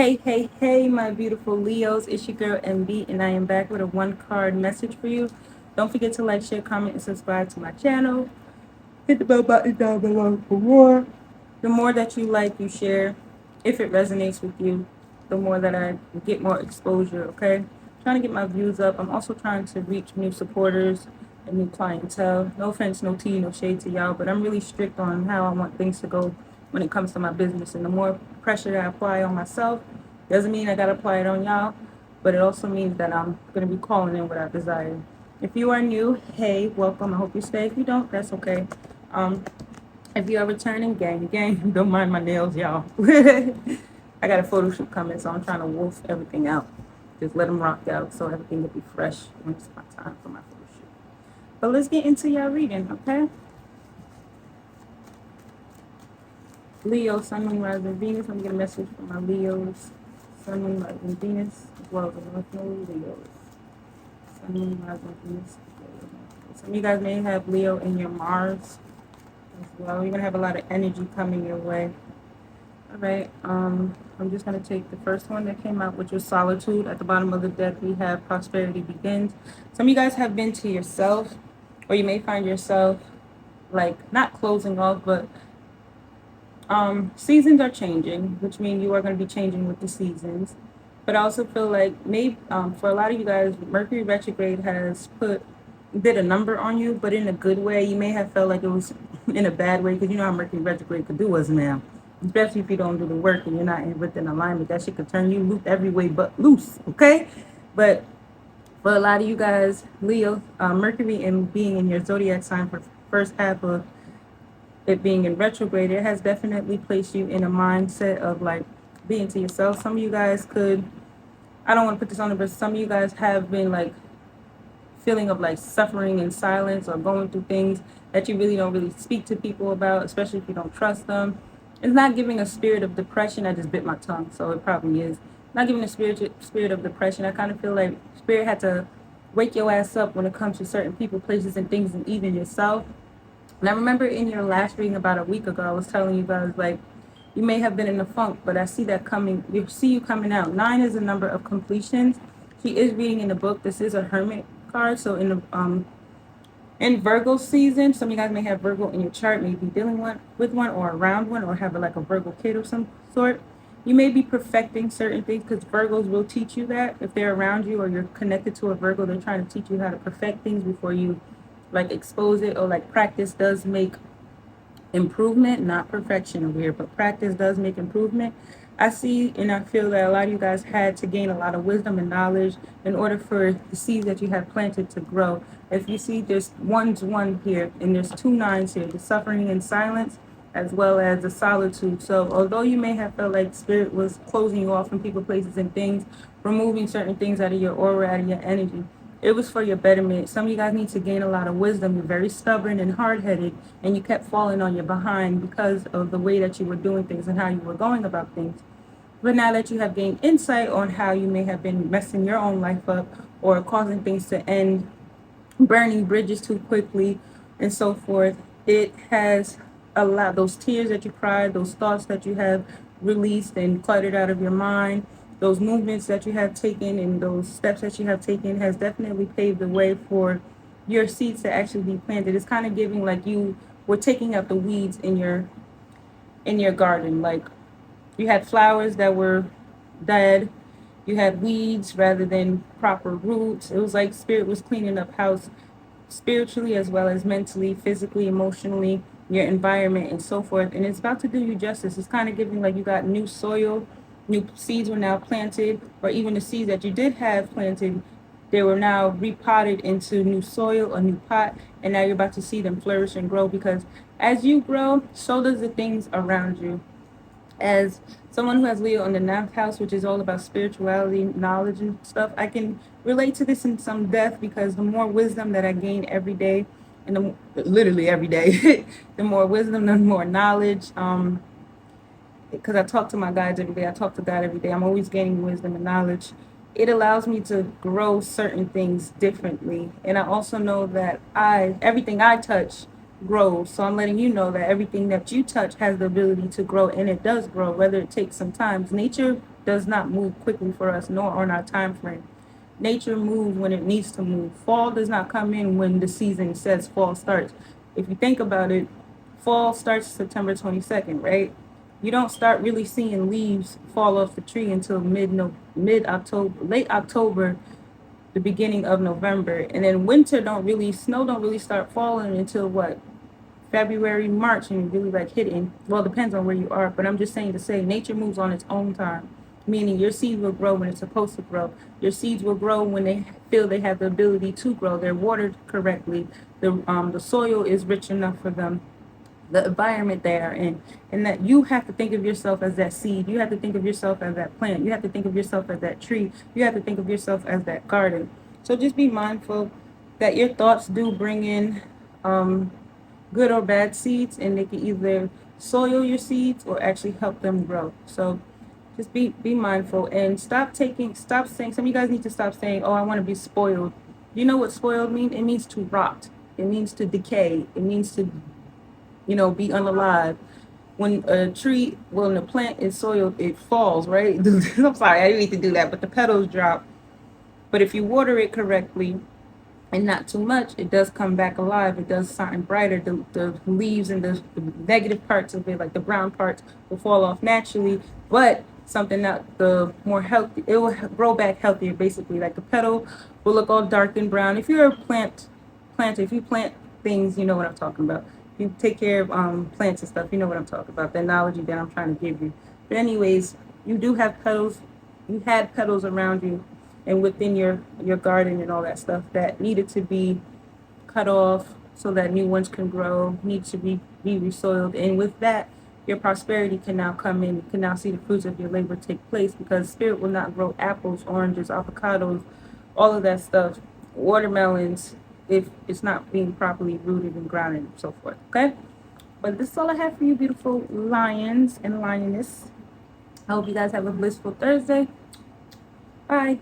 Hey, my beautiful Leos. It's your girl MB, and I am back with a one card message for you. Don't forget to like, share, comment, and subscribe to my channel. Hit the bell button down below for more. The more that you like, you share, if it resonates with you, the more that I get more exposure, okay? Trying to get my views up. I'm also trying to reach new supporters and new clientele. No offense, no tea, no shade to y'all, but I'm really strict on how I want things to go when it comes to my business. And the more pressure I apply on myself, doesn't mean I gotta apply it on y'all, but it also means that I'm gonna be calling in what I desire. If you are new, hey, welcome. I hope you stay. If you don't, that's okay. If you are returning, gang, don't mind my nails, y'all. I got a photo shoot coming, so I'm trying to wolf everything out. Just let them rock out so everything will be fresh when it's my time for my photo shoot. But let's get into y'all reading, okay? Leo, Sun, Moon, Rising, Venus. I'm gonna get a message from my Leos. Sun, Moon, Rising, Venus, as well as the North Node Leos. Sun, Moon, Rising, Venus. Some of you guys may have Leo in your Mars as well. You're gonna have a lot of energy coming your way. All right. I'm just gonna take the first one that came out, which was Solitude. At the bottom of the deck, we have Prosperity Begins. Some of you guys have been to yourself, or you may find yourself like not closing off, but seasons are changing, which means you are going to be changing with the seasons. But I also feel like maybe for a lot of you guys, Mercury retrograde has did a number on you, but in a good way. You may have felt like it was in a bad way, because you know how Mercury retrograde could do us now, especially if you don't do the work and you're not within alignment. That shit could turn you loose every way but loose, okay? But for a lot of you guys, Leo, Mercury and being in your zodiac sign for the first half of it being in retrograde, it has definitely placed you in a mindset of like being to yourself. Some of you guys could, I don't want to put this on it, but some of you guys have been like feeling of like suffering in silence, or going through things that you really don't really speak to people about, especially if you don't trust them. It's not giving a spirit of depression. I just bit my tongue, so it probably is not giving a spirit of depression. I kind of feel like spirit had to wake your ass up when it comes to certain people, places, and things, and even yourself. And I remember in your last reading about a week ago, I was telling you guys, like, you may have been in a funk, but I see that coming. You see you coming out. 9 is a number of completions. She is reading in the book. This is a Hermit card. So in Virgo season, some of you guys may have Virgo in your chart, may be dealing with one or around one, or have like a Virgo kid of some sort. You may be perfecting certain things, because Virgos will teach you that. If they're around you or you're connected to a Virgo, they're trying to teach you how to perfect things before you like expose it. Or like practice does make improvement, not perfection weird, but practice does make improvement. I see and I feel that a lot of you guys had to gain a lot of wisdom and knowledge in order for the seeds that you have planted to grow. If you see, there's one here, and there's 2 9s here, the suffering in silence as well as the solitude. So although you may have felt like spirit was closing you off from people, places, and things, removing certain things out of your aura, out of your energy, it was for your betterment. Some of you guys need to gain a lot of wisdom. You're very stubborn and hard-headed, and you kept falling on your behind because of the way that you were doing things and how you were going about things. But now that you have gained insight on how you may have been messing your own life up, or causing things to end, burning bridges too quickly, and so forth, it has allowed those tears that you cried, those thoughts that you have released and cluttered out of your mind, those movements that you have taken, and those steps that you have taken has definitely paved the way for your seeds to actually be planted. It's kind of giving like you were taking out the weeds in your garden. Like you had flowers that were dead, you had weeds rather than proper roots. It was like spirit was cleaning up house spiritually as well as mentally, physically, emotionally, your environment, and so forth. And it's about to do you justice. It's kind of giving like you got new soil, new seeds were now planted, or even the seeds that you did have planted, they were now repotted into new soil, a new pot, and now you're about to see them flourish and grow, because as you grow, so does the things around you. As someone who has Leo in the 9th house, which is all about spirituality, knowledge, and stuff, I can relate to this in some depth, because the more wisdom that I gain every day, and literally every day, the more wisdom, the more knowledge. Because I talk to my guides every day, I talk to God every day. I'm always gaining wisdom and knowledge. It allows me to grow certain things differently, and I also know that everything I touch grows. So I'm letting you know that everything that you touch has the ability to grow, and it does grow, whether it takes some time. Nature does not move quickly for us, nor on our time frame. Nature moves when it needs to move. Fall does not come in when the season says fall starts. If you think about it, fall starts September 22nd, right? You don't start really seeing leaves fall off the tree until mid October, late October, the beginning of November. And then snow don't really start falling until what? February, March, and really like hitting. Well, depends on where you are, but I'm just saying to say nature moves on its own time, meaning your seeds will grow when it's supposed to grow. Your seeds will grow when they feel they have the ability to grow. They're watered correctly. The soil is rich enough for them. The environment they are in, and that you have to think of yourself as that seed. You have to think of yourself as that plant. You have to think of yourself as that tree. You have to think of yourself as that garden. So just be mindful that your thoughts do bring in good or bad seeds, and they can either soil your seeds or actually help them grow. So just be mindful and stop saying, some of you guys need to stop saying, oh, I want to be spoiled. You know what spoiled means? It means to rot. It means to decay. It means to, be unalive. When the plant is soiled, it falls, right? I'm sorry, I didn't mean to do that, but the petals drop. But if you water it correctly, and not too much, it does come back alive. It does something brighter. The leaves and the negative parts of it, like the brown parts, will fall off naturally. But something that the more healthy, it will grow back healthier. Basically, like the petal will look all dark and brown. If you're a planter, if you plant things, you know what I'm talking about. If you take care of plants and stuff, you know what I'm talking about. The analogy that I'm trying to give you. But anyways, you do have petals. You had petals around you and within your garden and all that stuff that needed to be cut off so that new ones can grow, need to be resoiled. And with that, your prosperity can now come in. You can now see the fruits of your labor take place, because spirit will not grow apples, oranges, avocados, all of that stuff, watermelons, if it's not being properly rooted and grounded and so forth. Okay? But this is all I have for you, beautiful lions and lioness. I hope you guys have a blissful Thursday. Bye.